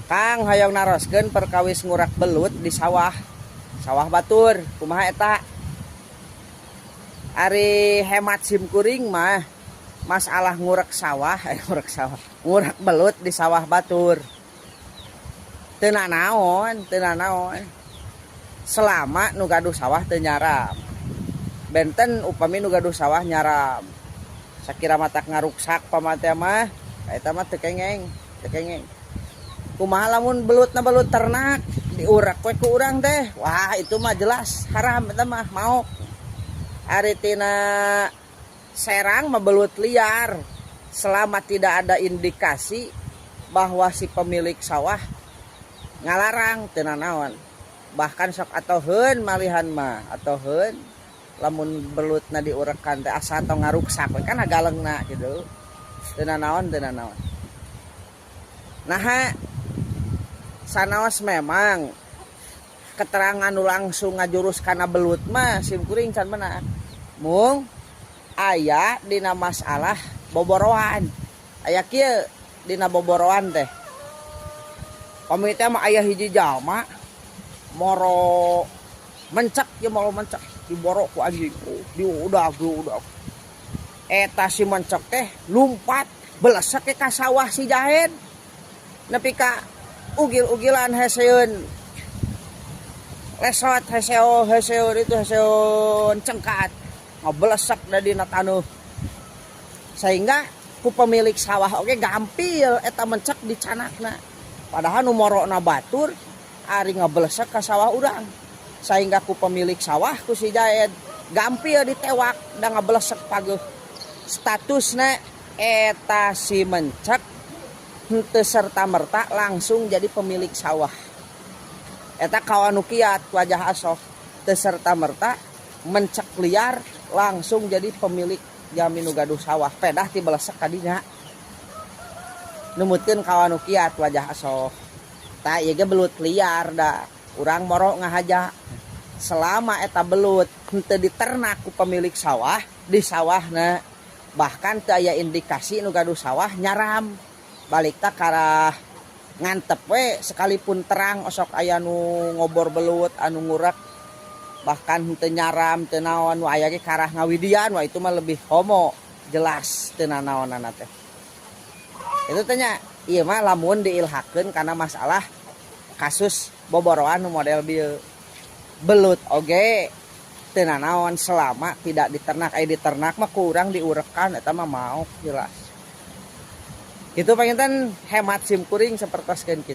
Kang hayang naroskeun perkawis ngurak belut di sawah. Sawah batur, kumaha eta? Ari hemat simkuring mah masalah ngurak sawah, ngurak belut di sawah batur. Teu nanaon. Selama nu gaduh sawah teu nyaram. Benten upami nu gaduh sawah nyaram. Sakira matak ngaruksak pamate mah, eta mah teu kengeng. Kumaha lamun belutna belut ternak diurak we ku urang teh. Wah, itu mah jelas haram eta mah mau. Ari tina serang mah belut liar selama tidak ada indikasi bahwa si pemilik sawah ngalarang teu nanaon. Bahkan sok atoheun malihan mah, atoheun lamun belutna diurekan teh asa tong ngaruksak we kan hagalengna gitu. Teu nanaon. Nah, sanaos memang keterangan nu langsung ngajurus kana belut mah simkuring can meunang. Mung aya dina masalah boboroan. Aya kieu dina boboroan teh. Pami teh mah aya hiji jalma moro mencek ye moro mencek diboro ku anjing. Diudag. Eta si mencek teh lumpat belesek ka sawah si jahen. Nepi ka ugil-ugilan heseun lesot heseun itu heseun cengkat ngabelesek da dina tanuh sehingga ku pemilik sawah oge gampil eta mencek di canakna padahal nu morona batur ari ngabelesek ka sawah urang sehingga ku pemilik sawah ku si jaed gampil ditewak da ngabelesek pageuh statusna eta si mencek henteu serta-merta langsung jadi pemilik sawah. Eta kawanu kiat wajah asof teu serta-merta mencek liar langsung jadi pemilik jami nu gaduh sawah. Pedah ti belesek ka dinya. Numutkeun kawanu kiat wajah asof. Tah ieu ge belut liar da. Urang moro ngahaja. Selama eta belut henteu diternak ku pemilik sawah di sawahna bahkan teu aya indikasi nu gaduh sawah nyaram. Balik tak karah ngantep we sekalipun terang osok aya nu ngobor belut anu ngurak bahkan henteu nyaram teu naon nu aya ge karah ngawidian wah itu mah lebih homo jelas teu nanaonana teh. Itu teh nya ieu mah lamun diilhakeun kana masalah kasus boboroan nu model bieu. Belut oge teu nanaon selama tidak diternak. Diternak mah ku urang diurekan eta mah mau jelas. Itu penginten hemat simkuring sapertoskeun kitu.